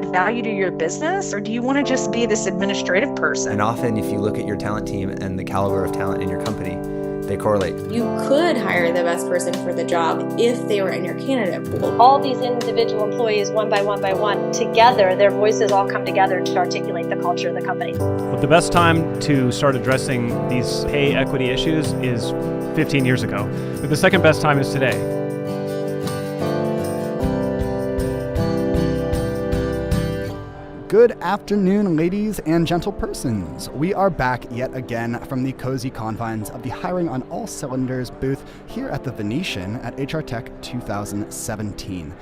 add value to your business, or do you want to just be this administrative person? And often, if you look at your talent team and the caliber of talent in your company, they correlate. You could hire the best person for the job if they were in your candidate pool. All these individual employees, one by one, together, their voices all come together to articulate the culture of the company. Well, the best time to start addressing these pay equity issues is 15 years ago. But the second best time is today. Good afternoon, ladies and gentle persons. We are back yet again from the cozy confines of the Hiring on All Cylinders booth here at the Venetian at HR Tech 2017.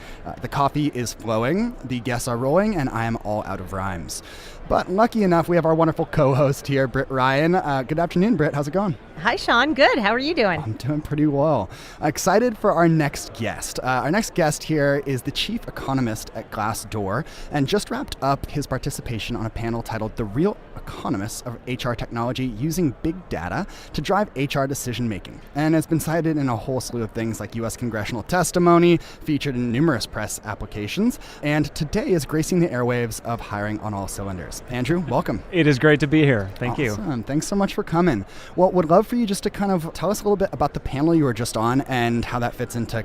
The coffee is flowing, the guests are rolling, and I am all out of rhymes. But lucky enough, we have our wonderful co-host here, Britt Ryan. Good afternoon, Britt. How's it going? Hi, Sean. Good. How are you doing? I'm doing pretty well. Excited for our next guest. Our next guest here is the chief economist at Glassdoor and just wrapped up his participation on a panel titled The Real Economists of HR Technology Using Big Data to Drive HR Decision Making, and has been cited in a whole slew of things like U.S. congressional testimony, featured in numerous press applications, and today is gracing the airwaves of Hiring on All Cylinders. Andrew, welcome. It is great to be here. Thank you. Awesome. Thanks so much for coming. Well, would love for you just to kind of tell us a little bit about the panel you were just on and how that fits into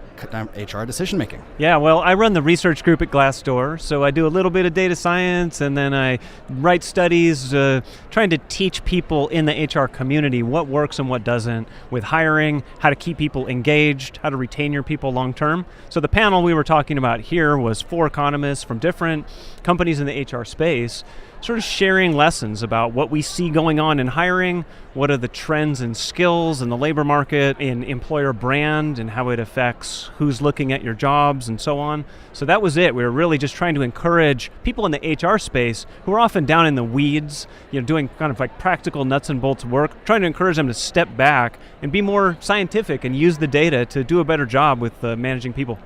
HR decision making. Yeah, well, I run the research group at Glassdoor, so I do a little bit of data science, and then I write studies trying to teach people in the HR community what works and what doesn't with hiring, how to keep people engaged, how to retain your people long term. So the panel we were talking about here was 4 economists from different companies in the HR space, sort of sharing lessons about what we see going on in hiring, what are the trends and skills in the labor market, in employer brand, and how it affects who's looking at your jobs and so on. So that was it. We were really just trying to encourage people in the HR space who are often down in the weeds, doing kind of like practical nuts and bolts work, trying to encourage them to step back and be more scientific and use the data to do a better job with managing people.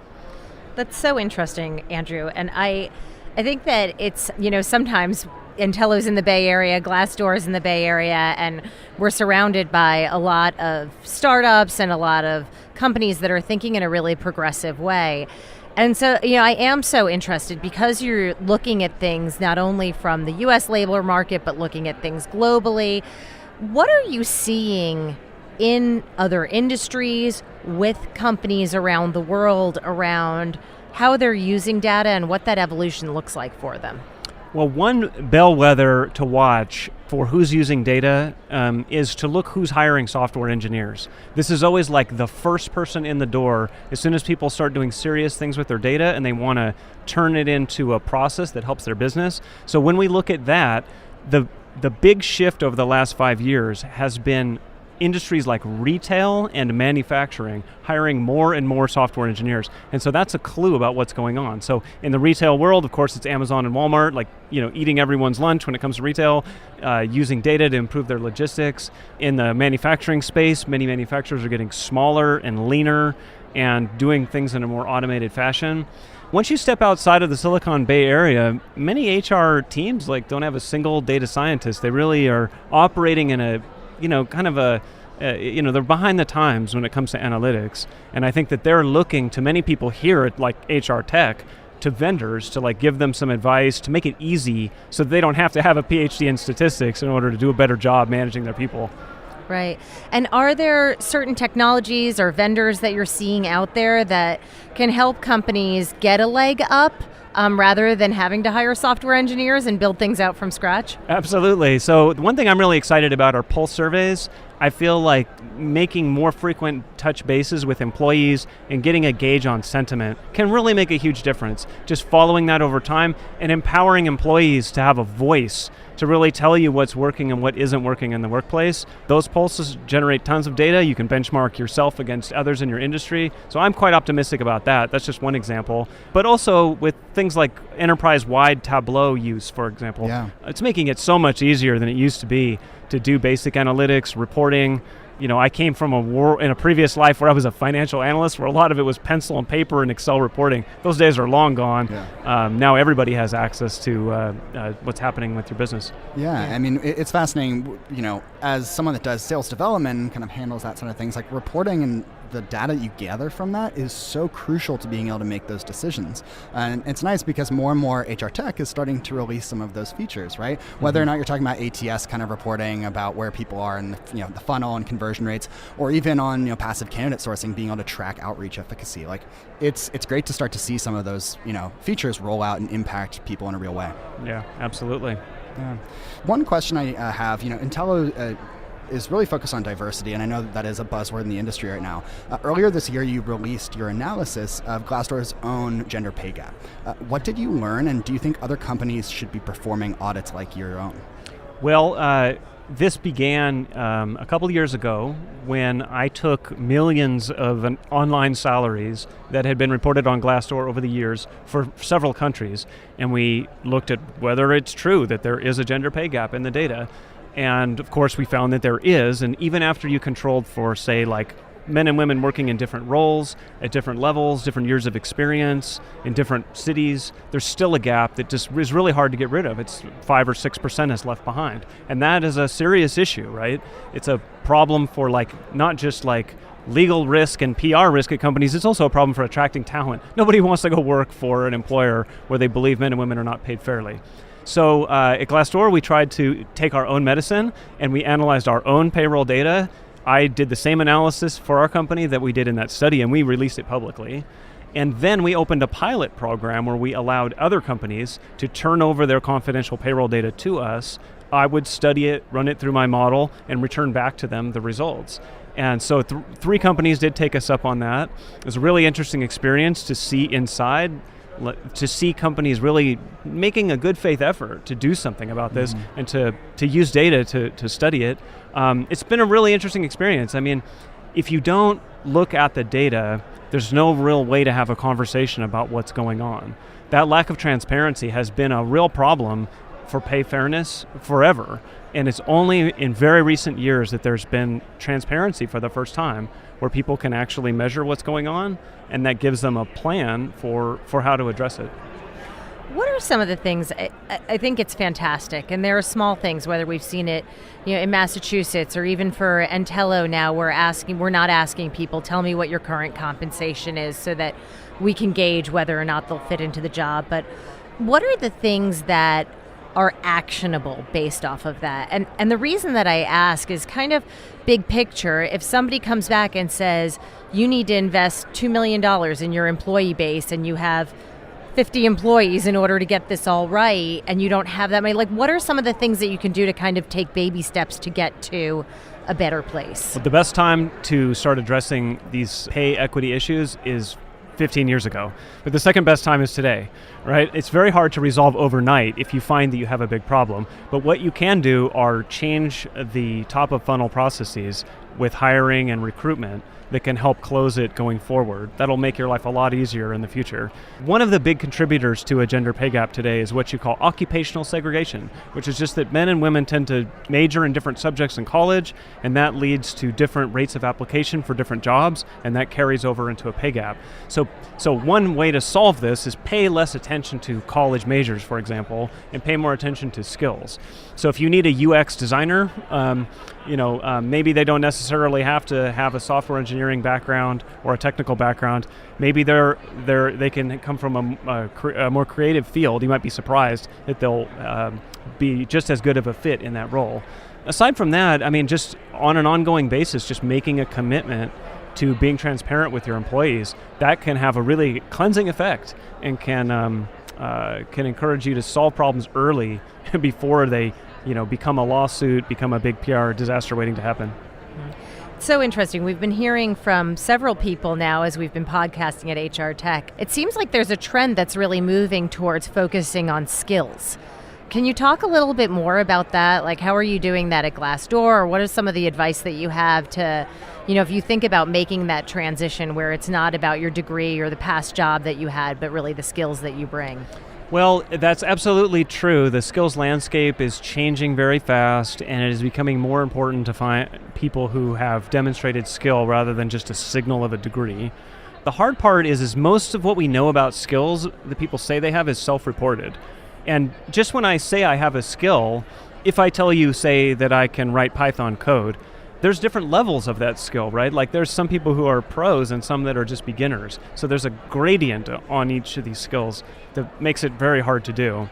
That's so interesting, Andrew. And I think that it's, sometimes Intello's in the Bay Area, Glassdoor is in the Bay Area, and we're surrounded by a lot of startups and a lot of companies that are thinking in a really progressive way. And so, I am so interested because you're looking at things not only from the U.S. labor market, but looking at things globally. What are you seeing in other industries with companies around the world around how they're using data and what that evolution looks like for them? Well, one bellwether to watch for who's using data is to look who's hiring software engineers. This is always like the first person in the door as soon as people start doing serious things with their data and they want to turn it into a process that helps their business. So when we look at that, the big shift over the last 5 years has been industries like retail and manufacturing hiring more and more software engineers. And so that's a clue about what's going on. So in the retail world, of course, it's Amazon and Walmart, eating everyone's lunch when it comes to retail, using data to improve their logistics. In the manufacturing space, many manufacturers are getting smaller and leaner and doing things in a more automated fashion. Once you step outside of the Silicon Bay area, many HR teams don't have a single data scientist. They really are operating in a they're behind the times when it comes to analytics. And I think that they're looking to many people here at HR Tech to vendors to give them some advice to make it easy so that they don't have to have a PhD in statistics in order to do a better job managing their people. Right. And are there certain technologies or vendors that you're seeing out there that can help companies get a leg up rather than having to hire software engineers and build things out from scratch? Absolutely. So one thing I'm really excited about are pulse surveys. I feel like making more frequent touch bases with employees and getting a gauge on sentiment can really make a huge difference. Just following that over time and empowering employees to have a voice to really tell you what's working and what isn't working in the workplace. Those pulses generate tons of data. You can benchmark yourself against others in your industry. So I'm quite optimistic about that. That's just one example. But also with things like enterprise-wide Tableau use, for example, It's making it so much easier than it used to be to do basic analytics, reporting. I came from in a previous life where I was a financial analyst where a lot of it was pencil and paper and Excel reporting. Those days are long gone. Now everybody has access to what's happening with your business. I mean, it's fascinating, as someone that does sales development and kind of handles that sort of things, like reporting and the data you gather from that is so crucial to being able to make those decisions. And it's nice because more and more HR tech is starting to release some of those features, right? Whether or not you're talking about ATS kind of reporting about where people are in the funnel and conversion rates, or even on passive candidate sourcing, being able to track outreach efficacy. Like it's great to start to see some of those features roll out and impact people in a real way. Yeah, absolutely. Yeah. One question I have, Intello is really focused on diversity, and I know that is a buzzword in the industry right now. Earlier this year, you released your analysis of Glassdoor's own gender pay gap. What did you learn, and do you think other companies should be performing audits like your own? Well, this began a couple of years ago when I took millions of online salaries that had been reported on Glassdoor over the years for several countries, and we looked at whether it's true that there is a gender pay gap in the data. And of course we found that there is, and even after you controlled for, say, like men and women working in different roles, at different levels, different years of experience, in different cities, there's still a gap that just is really hard to get rid of. It's 5 or 6% is left behind. And that is a serious issue, right? It's a problem for not just legal risk and PR risk at companies, it's also a problem for attracting talent. Nobody wants to go work for an employer where they believe men and women are not paid fairly. So at Glassdoor, we tried to take our own medicine and we analyzed our own payroll data. I did the same analysis for our company that we did in that study, and we released it publicly. And then we opened a pilot program where we allowed other companies to turn over their confidential payroll data to us. I would study it, run it through my model, and return back to them the results. And so 3 companies did take us up on that. It was a really interesting experience to see inside, to see companies really making a good faith effort to do something about this and to use data to study it. It's been a really interesting experience. I mean, if you don't look at the data, there's no real way to have a conversation about what's going on. That lack of transparency has been a real problem for pay fairness forever. And it's only in very recent years that there's been transparency for the first time where people can actually measure what's going on, and that gives them a plan for how to address it. What are some of the things? I think it's fantastic, and there are small things, whether we've seen it in Massachusetts or even for Intello now, we're not asking people, tell me what your current compensation is so that we can gauge whether or not they'll fit into the job. But what are the things that are actionable based off of that? And the reason that I ask is kind of big picture. If somebody comes back and says, you need to invest $2 million in your employee base and you have 50 employees in order to get this all right, and you don't have that many, what are some of the things that you can do to kind of take baby steps to get to a better place? Well, the best time to start addressing these pay equity issues is 15 years ago, but the second best time is today, right? It's very hard to resolve overnight if you find that you have a big problem, but what you can do are change the top of funnel processes with hiring and recruitment that can help close it going forward. That'll make your life a lot easier in the future. One of the big contributors to a gender pay gap today is what you call occupational segregation, which is just that men and women tend to major in different subjects in college, and that leads to different rates of application for different jobs, and that carries over into a pay gap. So one way to solve this is pay less attention to college majors, for example, and pay more attention to skills. So if you need a UX designer, maybe they don't necessarily have to have a software engineering background or a technical background. Maybe they can come from a more creative field. You might be surprised that they'll be just as good of a fit in that role. Aside from that, I mean, just on an ongoing basis, just making a commitment to being transparent with your employees, that can have a really cleansing effect and can encourage you to solve problems early before they become a lawsuit, become a big PR disaster waiting to happen. So interesting. We've been hearing from several people now as we've been podcasting at HR Tech. It seems like there's a trend that's really moving towards focusing on skills. Can you talk a little bit more about that? Like, how are you doing that at Glassdoor? Or what are some of the advice that you have to, if you think about making that transition where it's not about your degree or the past job that you had, but really the skills that you bring? Well, that's absolutely true. The skills landscape is changing very fast, and it is becoming more important to find people who have demonstrated skill rather than just a signal of a degree. The hard part is most of what we know about skills that people say they have is self-reported. And just when I say I have a skill, if I tell you, say, that I can write Python code, there's different levels of that skill, right? Like there's some people who are pros and some that are just beginners. So there's a gradient on each of these skills that makes it very hard to do.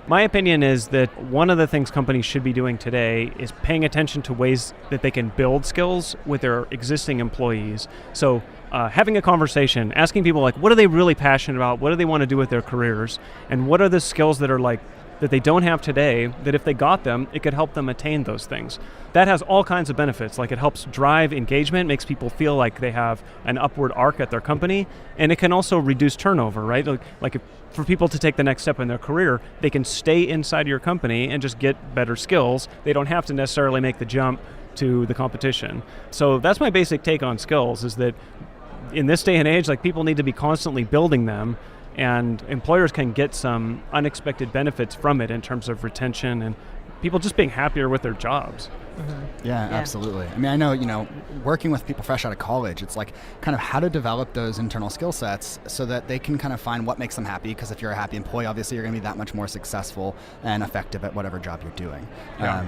My opinion is that one of the things companies should be doing today is paying attention to ways that they can build skills with their existing employees. So having a conversation, asking people like, what are they really passionate about? What do they want to do with their careers? And what are the skills that are like that they don't have today, that if they got them, it could help them attain those things. That has all kinds of benefits. Like it helps drive engagement, makes people feel like they have an upward arc at their company, and it can also reduce turnover, right? Like if, for people to take the next step in their career, they can stay inside your company and just get better skills. They don't have to necessarily make the jump to the competition. So that's my basic take on skills, is that in this day and age, like people need to be constantly building them, and employers can get some unexpected benefits from it in terms of retention and people just being happier with their jobs. Mm-hmm. Yeah, absolutely. I mean, I know, working with people fresh out of college, it's like kind of how to develop those internal skill sets so that they can kind of find what makes them happy, because if you're a happy employee, obviously you're going to be that much more successful and effective at whatever job you're doing. Yeah.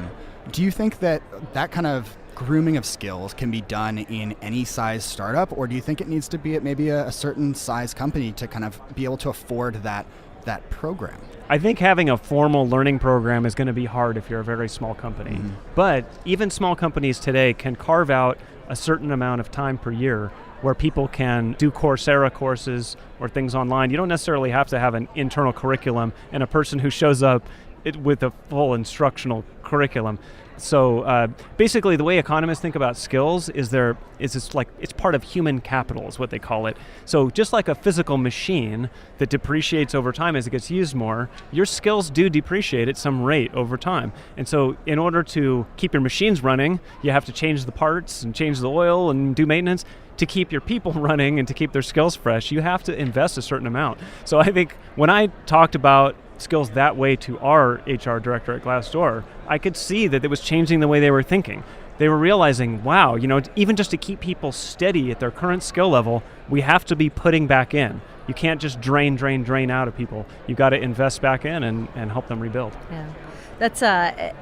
Do you think that kind of grooming of skills can be done in any size startup, or do you think it needs to be at maybe a certain size company to kind of be able to afford that program? I think having a formal learning program is going to be hard if you're a very small company. Mm-hmm. But even small companies today can carve out a certain amount of time per year where people can do Coursera courses or things online. You don't necessarily have to have an internal curriculum and a person who shows up with a full instructional curriculum. So basically the way economists think about skills is it's part of human capital is what they call it. So just like a physical machine that depreciates over time as it gets used more, your skills do depreciate at some rate over time. And so in order to keep your machines running, you have to change the parts and change the oil and do maintenance. To keep your people running and to keep their skills fresh, you have to invest a certain amount. So I think when I talked about skills that way to our HR director at Glassdoor, I could see that it was changing the way they were thinking. They were realizing, wow, even just to keep people steady at their current skill level, we have to be putting back in. You can't just drain out of people. You've got to invest back in and help them rebuild. Yeah, that's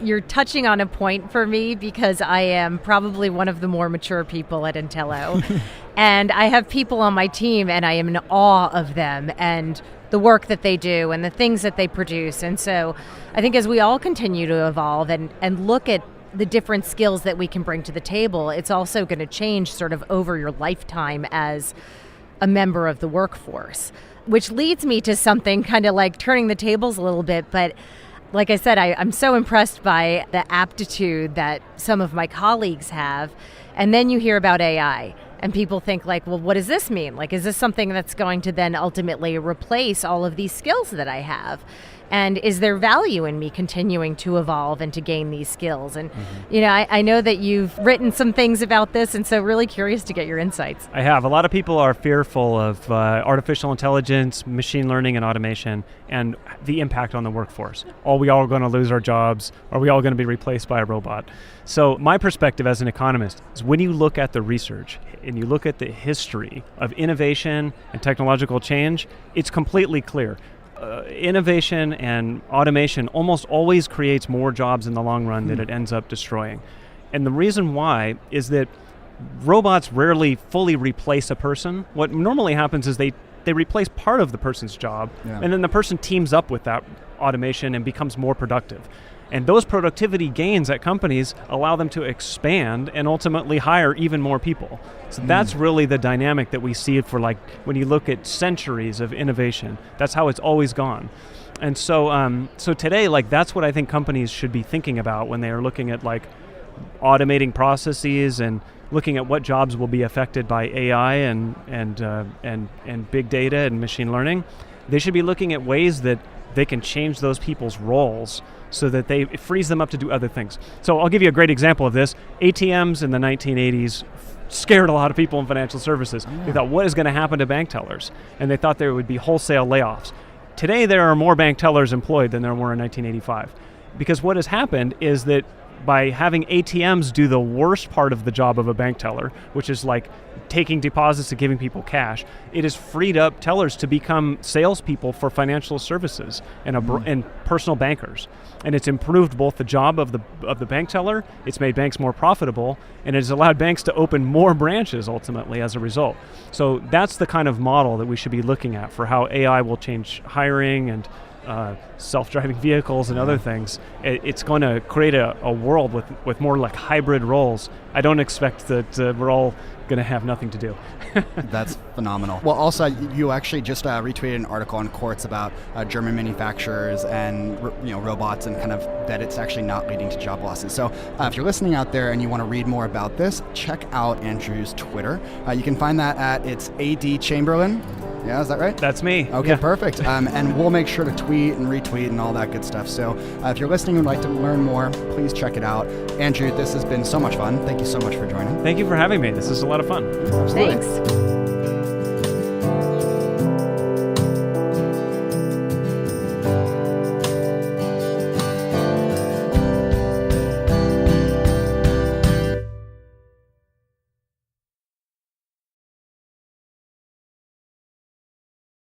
you're touching on a point for me, because I am probably one of the more mature people at Intello. And I have people on my team and I am in awe of them and the work that they do and the things that they produce. And so I think as we all continue to evolve and look at the different skills that we can bring to the table, it's also going to change sort of over your lifetime as a member of the workforce, which leads me to something kind of like turning the tables a little bit. But like I said, I'm so impressed by the aptitude that some of my colleagues have. And then you hear about AI and people think like, well, what does this mean? Like, is this something that's going to then ultimately replace all of these skills that I have? And is there value in me continuing to evolve and to gain these skills? And, I know that you've written some things about this, and so really curious to get your insights. I have. A lot of people are fearful of artificial intelligence, machine learning, and automation, and the impact on the workforce. Are we all going to lose our jobs? Are we all going to be replaced by a robot? So my perspective as an economist is when you look at the research and you look at the history of innovation and technological change, it's completely clear. Innovation and automation almost always creates more jobs in the long run than it ends up destroying. And the reason why is that robots rarely fully replace a person. What normally happens is they replace part of the person's job, and then the person teams up with that automation and becomes more productive. And those productivity gains at companies allow them to expand and ultimately hire even more people. So that's really the dynamic that we see for like when you look at centuries of innovation. That's how it's always gone. And so so today, like that's what I think companies should be thinking about when they are looking at like automating processes and looking at what jobs will be affected by AI and big data and machine learning. They should be looking at ways that they can change those people's roles so that it frees them up to do other things. So I'll give you a great example of this. ATMs in the 1980s scared a lot of people in financial services. They thought, what is going to happen to bank tellers? And they thought there would be wholesale layoffs. Today, there are more bank tellers employed than there were in 1985. Because what has happened is that by having ATMs do the worst part of the job of a bank teller, which is like taking deposits and giving people cash, it has freed up tellers to become salespeople for financial services and personal bankers. And it's improved both the job of the bank teller, it's made banks more profitable, and it has allowed banks to open more branches ultimately as a result. So that's the kind of model that we should be looking at for how AI will change hiring and self-driving vehicles and other things. It's going to create a world with more like hybrid roles. I don't expect that we're all going to have nothing to do. That's phenomenal. Well, also, you actually just retweeted an article on Quartz about German manufacturers and robots, and kind of that it's actually not leading to job losses. So if you're listening out there and you want to read more about this, check out Andrew's Twitter. You can find that at it's AD Chamberlain. Yeah, is that right? That's me. Okay, yeah. Perfect. And we'll make sure to tweet and retweet and all that good stuff. So if you're listening and would like to learn more, please check it out. Andrew, this has been so much fun. Thank you so much for joining. Thank you for having me. This is a lot of fun. Absolutely. Thanks.